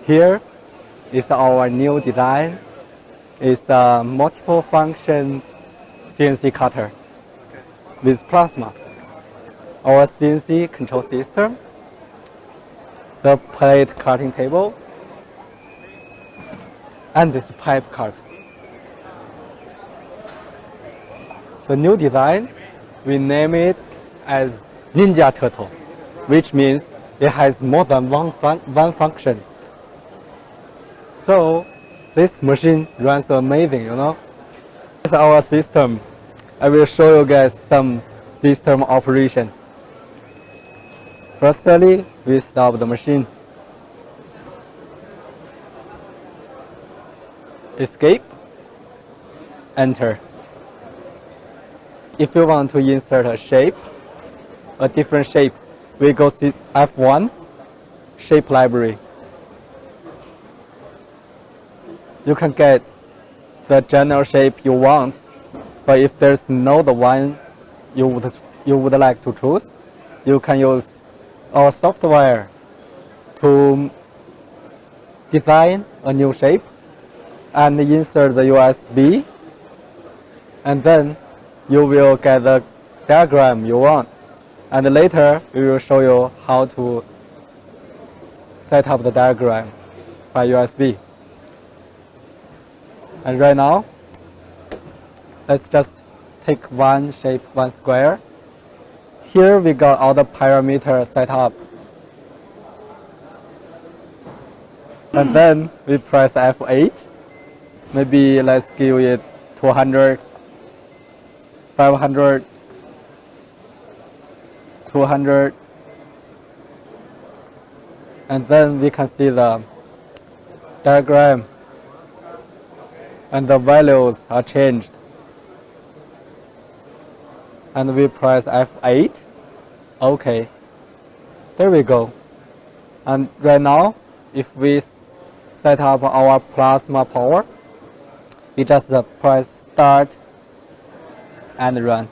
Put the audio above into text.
Here is our new design. It's a multiple function CNC cutter with plasma. Our CNC control system, the plate cutting table, and this pipe cut. The new design, we name it as Ninja Turtle, which means it has more than one function. So this machine runs amazing, you know. This is our system. I will show you guys some system operation. Firstly, we stop the machine. Escape. Enter. If you want to insert a shape, a different shape, we go see F1, shape library. You can get the general shape you want, but if there's no the one you would like to choose, you can use our software to design a new shape and insert the USB, and then you will get the diagram you want. And later we will show you how to set up the diagram by USB. And right now, let's just take one shape, one square. Here we got all the parameters set up. And then we press F8. Maybe let's give it 200, 500, 200. And then we can see the diagram. And the values are changed. And we press F8. OK. There we go. And right now, if we set up our plasma power, we just press start and run.